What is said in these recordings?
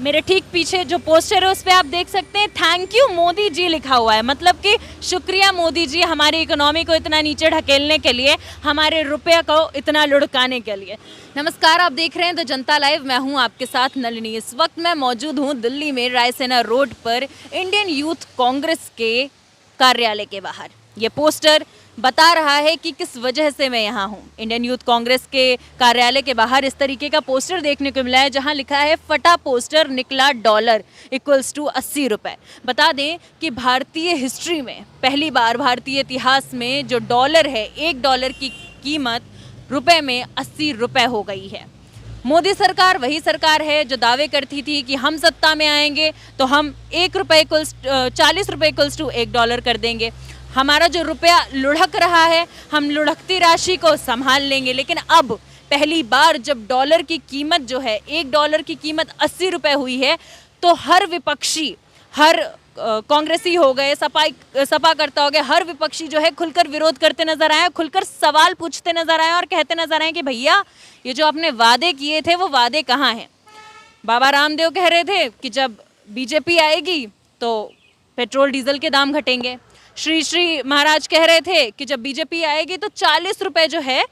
मेरे ठीक पीछे जो पोस्टर है उस पे आप देख सकते हैं थैंक यू मोदी जी लिखा हुआ है, मतलब कि शुक्रिया मोदी जी हमारी इकोनॉमी को इतना नीचे ढकेलने के लिए, हमारे रुपये को इतना लुढ़काने के लिए। नमस्कार, आप देख रहे हैं द जनता लाइव, मैं हूं आपके साथ नलिनी। इस वक्त मैं मौजूद हूं दिल्ली में रायसेना रोड पर इंडियन यूथ कांग्रेस के कार्यालय के बाहर। ये पोस्टर बता रहा है कि किस वजह से मैं यहाँ हूँ। इंडियन यूथ कांग्रेस के कार्यालय के बाहर इस तरीके का पोस्टर देखने को मिला है जहाँ लिखा है फटा पोस्टर निकला डॉलर इक्वल्स टू 80 रुपये। बता दें कि भारतीय हिस्ट्री में पहली बार, भारतीय इतिहास में जो डॉलर है, $1 की कीमत रुपए में 80 रुपये हो गई है। मोदी सरकार वही सरकार है जो दावे करती थी कि हम सत्ता में आएंगे तो हम $40 इक्वल्स टू $1 कर देंगे। हमारा जो रुपया लुढ़क रहा है, हम लुढ़कती राशि को संभाल लेंगे। लेकिन अब पहली बार जब डॉलर की कीमत जो है, $1 की कीमत 80 रुपये हुई है, तो हर विपक्षी, हर कांग्रेसी हो गए, सपा करता हो गए, हर विपक्षी जो है खुलकर विरोध करते नजर आए, खुलकर सवाल पूछते नजर आए और कहते नजर आए कि भैया ये जो आपने वादे किए थे वो वादे कहाँ हैं। बाबा रामदेव कह रहे थे कि जब बीजेपी आएगी तो पेट्रोल डीजल के दाम घटेंगे। श्री महाराज कह रहे थे कि जब बीजेपी आएगी तो 40 रुपये जो है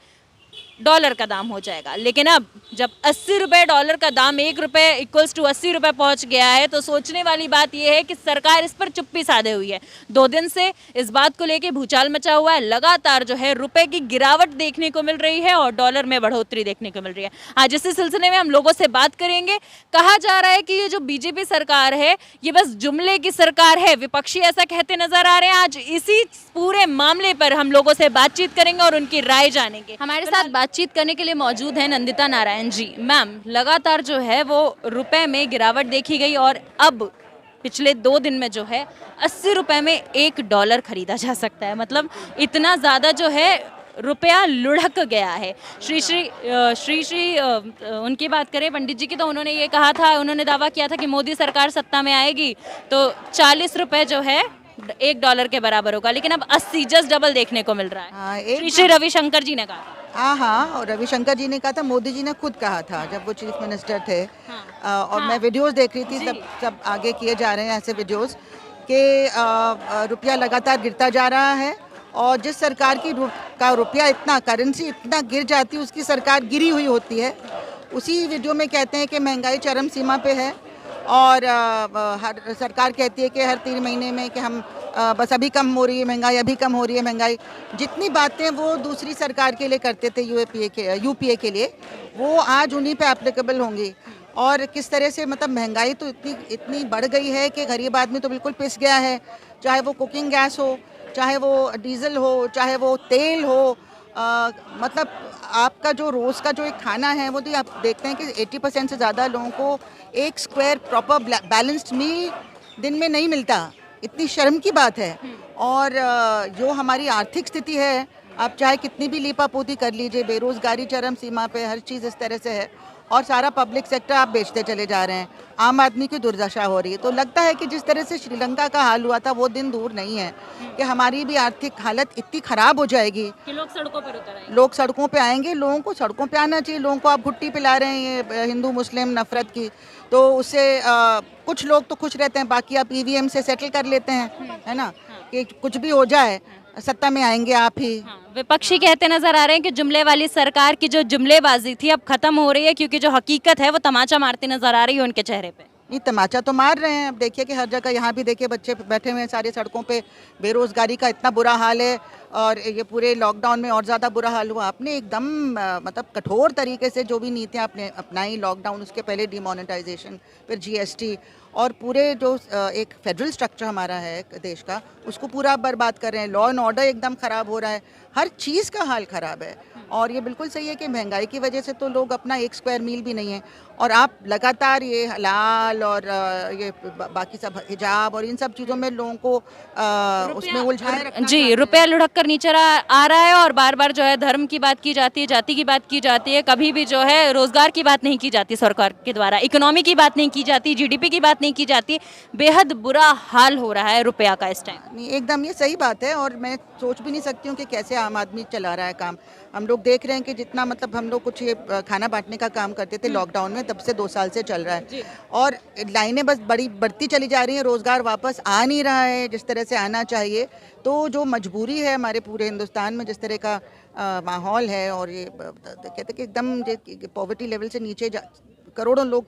डॉलर का दाम हो जाएगा। लेकिन अब जब 80 रुपये डॉलर का दाम, $1 इक्वल्स टू 80 रुपये पहुंच गया है, तो सोचने वाली बात यह है कि सरकार इस पर चुप्पी साधे हुई है। 2 दिन से इस बात को लेकर भूचाल मचा हुआ है। लगातार जो है रुपए की गिरावट देखने को मिल रही है और डॉलर में बढ़ोतरी देखने को मिल रही है। आज इसी सिलसिले में हम लोगों से बात करेंगे। कहा जा रहा है कि ये जो बीजेपी सरकार है ये बस जुमले की सरकार है, विपक्षी ऐसा कहते नजर आ रहे हैं। आज इसी पूरे मामले पर हम लोगों से बातचीत करेंगे और उनकी राय जानेंगे। हमारे साथ बातचीत करने के लिए मौजूद है नंदिता नारायण जी। मैम, लगातार जो है वो रुपए में गिरावट देखी गई और अब पिछले 2 दिन में जो है 80 रुपए में $1 खरीदा जा सकता है। मतलब इतना ज़्यादा जो है रुपया लुढ़क गया है। श्री उनकी बात करें पंडित जी की, तो उन्होंने ये कहा था, उन्होंने दावा किया था कि मोदी सरकार सत्ता में आएगी तो 40 रुपये जो है $1 के बराबर होगा। लेकिन अब 80, जस्ट डबल देखने को मिल रहा है। श्री रविशंकर जी ने कहा। हाँ, और रविशंकर जी ने कहा था, मोदी जी ने खुद कहा था जब वो चीफ मिनिस्टर थे। और मैं वीडियोस देख रही थी, सब आगे किए जा रहे हैं ऐसे वीडियोस कि रुपया लगातार गिरता जा रहा है और जिस सरकार का रुपया इतना, करेंसी इतना गिर जाती है, उसकी सरकार गिरी हुई होती है। उसी वीडियो में कहते हैं कि महंगाई चरम सीमा पे है और हर सरकार कहती है कि हर 3 महीने में कि हम बस अभी कम हो रही है महंगाई, अभी कम हो रही है महंगाई। जितनी बातें वो दूसरी सरकार के लिए करते थे, यूपीए के लिए, वो आज उन्हीं पे एप्लीकेबल होंगी। और किस तरह से मतलब महंगाई तो इतनी बढ़ गई है कि गरीब आदमी तो बिल्कुल पिस गया है। चाहे वो कुकिंग गैस हो, चाहे वो डीजल हो, चाहे वो तेल हो, मतलब आपका जो रोज़ का जो एक खाना है वो तो आप देखते हैं कि 80% से ज़्यादा लोगों को एक स्क्वायर प्रॉपर बैलेंस्ड मील दिन में नहीं मिलता। इतनी शर्म की बात है। और जो हमारी आर्थिक स्थिति है, आप चाहे कितनी भी लीपापोती कर लीजिए, बेरोज़गारी चरम सीमा पे, हर चीज़ इस तरह से है और सारा पब्लिक सेक्टर आप बेचते चले जा रहे हैं, आम आदमी की दुर्दशा हो रही है। तो लगता है कि जिस तरह से श्रीलंका का हाल हुआ था वो दिन दूर नहीं है कि हमारी भी आर्थिक हालत इतनी ख़राब हो जाएगी कि लोग सड़कों पर उतर आएंगे। लोग सड़कों पे आएंगे। लोगों को सड़कों पे आना चाहिए। लोगों को आप घुट्टी पिला रहे हैं ये हिंदू मुस्लिम नफरत की, तो उससे कुछ लोग तो खुश रहते हैं, बाकी आप ईवीएम से सेटल कर लेते हैं, है ना, कि कुछ भी हो जाए सत्ता में आएंगे आप ही। विपक्षी कहते नजर आ रहे हैं कि जुमले वाली सरकार की जो जुमलेबाजी थी अब खत्म हो रही है, क्योंकि जो हकीकत है वो तमाचा मारती नजर आ रही है उनके चेहरे पे। नहीं, तमाचा तो मार रहे हैं। अब देखिए कि हर जगह, यहाँ भी देखिए बच्चे बैठे हुए हैं सारी सड़कों पे, बेरोज़गारी का इतना बुरा हाल है और ये पूरे लॉकडाउन में और ज़्यादा बुरा हाल हुआ। आपने एकदम मतलब कठोर तरीके से जो भी नीतियाँ आपने अपनाई, लॉकडाउन, उसके पहले डिमोनेटाइजेशन, फिर जीएसटी और पूरे जो एक फेडरल स्ट्रक्चर हमारा है देश का, उसको पूरा बर्बाद कर रहे हैं। लॉ एंड ऑर्डर एकदम ख़राब हो रहा है, हर चीज़ का हाल ख़राब है। और ये बिल्कुल सही है कि महंगाई की वजह से तो लोग अपना एक स्क्वायर मील भी नहीं है। और आप लगातार ये हलाल और ये बाकी सब हिजाब और इन सब चीज़ों में लोगों को उसमें उलझाए रखना। जी, रुपया लुढ़क कर नीचे आ रहा है और बार बार जो है धर्म की बात की जाती है, जाति की बात की जाती है, कभी भी जो है रोजगार की बात नहीं की जाती सरकार के द्वारा, इकोनॉमी की बात नहीं की जाती, जीडीपी की बात नहीं की जाती। बेहद बुरा हाल हो रहा है रुपया का इस टाइम। नहीं, एकदम ये सही बात है और मैं सोच भी नहीं सकती हूँ कि कैसे आम आदमी चला रहा है काम। हम लोग देख रहे हैं कि जितना मतलब हम लोग कुछ ये खाना बांटने का काम करते थे लॉकडाउन में, तब से 2 साल से चल रहा है और लाइनें बस बढ़ती चली जा रही हैं, रोज़गार वापस आ नहीं रहा है जिस तरह से आना चाहिए। तो जो मजबूरी है हमारे पूरे हिंदुस्तान में, जिस तरह का माहौल है और ये कहते हैं कि एकदम पॉवर्टी लेवल से नीचे करोड़ों लोग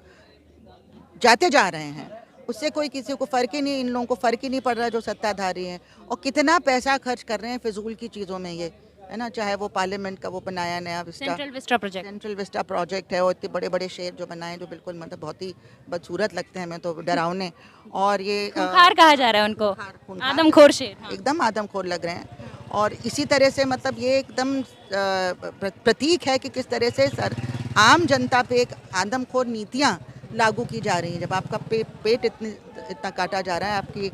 जाते जा रहे हैं, उससे कोई किसी को फ़र्क ही नहीं, इन लोगों को फ़र्क ही नहीं पड़ रहा जो सत्ताधारी हैं, और कितना पैसा खर्च कर रहे हैं फिजूल की चीज़ों में, ये है ना। चाहे वो पार्लियामेंट का वो बनाया नया सेंट्रल विस्टा प्रोजेक्ट है, और इतने बड़े बड़े शेर जो बनाए जो बिल्कुल मतलब बहुत ही बदसूरत लगते हैं, हमें तो डरावने। और ये खूंखार कहा जा रहा है उनको, खूंखार आदमखोर शेर। हाँ। एकदम आदमखोर लग रहे हैं। और इसी तरह से मतलब ये एकदम प्रतीक है कि किस तरह से आम जनता पे एक आदमखोर नीतियाँ लागू की जा रही हैं। जब आपका पेट इतना काटा जा रहा है,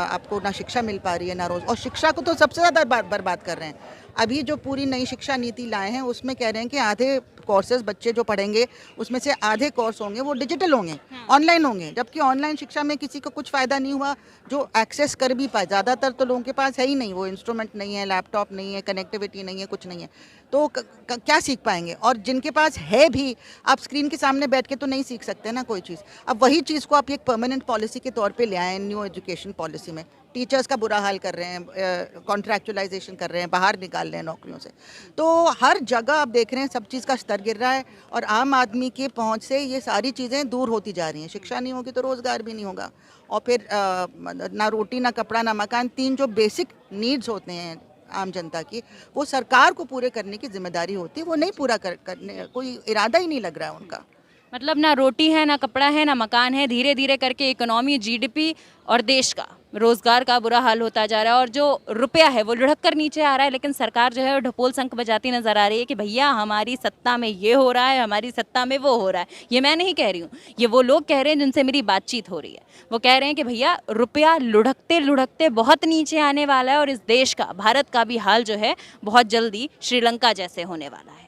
आपको ना शिक्षा मिल पा रही है ना रोज़, और शिक्षा को तो सबसे ज़्यादा बर्बाद कर रहे हैं। अभी जो पूरी नई शिक्षा नीति लाए हैं उसमें कह रहे हैं कि आधे कोर्सेज बच्चे जो पढ़ेंगे उसमें से आधे कोर्स होंगे वो डिजिटल होंगे, ऑनलाइन होंगे, जबकि ऑनलाइन शिक्षा में किसी को कुछ फ़ायदा नहीं हुआ जो एक्सेस कर भी पाए। ज़्यादातर तो लोगों के पास है ही नहीं, वो इंस्ट्रूमेंट नहीं है, लैपटॉप नहीं है, कनेक्टिविटी नहीं है, कुछ नहीं है, तो क्या सीख पाएंगे। और जिनके पास है भी, आप स्क्रीन के सामने बैठ के तो नहीं सीख सकते ना कोई चीज़। अब वही चीज़ को आप एक परमानेंट पॉलिसी के तौर पे ले आए न्यू एजुकेशन पॉलिसी में। टीचर्स का बुरा हाल कर रहे हैं, कॉन्ट्रैक्चुअलाइजेशन कर रहे हैं, बाहर निकाल रहे हैं नौकरियों से। तो हर जगह आप देख रहे हैं सब चीज़ का स्तर गिर रहा है, और आम आदमी की पहुंच से ये सारी चीज़ें दूर होती जा रही हैं। शिक्षा नहीं होगी तो रोज़गार भी नहीं होगा, और फिर ना रोटी ना कपड़ा ना मकान, 3 जो बेसिक नीड्स होते हैं आम जनता की, वो सरकार को पूरे करने की जिम्मेदारी होती है, वो नहीं पूरा करने कोई इरादा ही नहीं लग रहा है उनका। मतलब ना रोटी है, ना कपड़ा है, ना मकान है। धीरे धीरे करके इकोनॉमी, जीडीपी और देश का रोजगार का बुरा हाल होता जा रहा है, और जो रुपया है वो लुढ़क कर नीचे आ रहा है। लेकिन सरकार जो है वो ढपोल शंख बजाती नजर आ रही है कि भैया हमारी सत्ता में ये हो रहा है, हमारी सत्ता में वो हो रहा है। ये मैं नहीं कह रही हूँ, ये वो लोग कह रहे हैं जिनसे मेरी बातचीत हो रही है। वो कह रहे हैं कि भैया रुपया लुढ़कते लुढ़कते बहुत नीचे आने वाला है, और इस देश का, भारत का भी हाल जो है बहुत जल्दी श्रीलंका जैसे होने वाला है।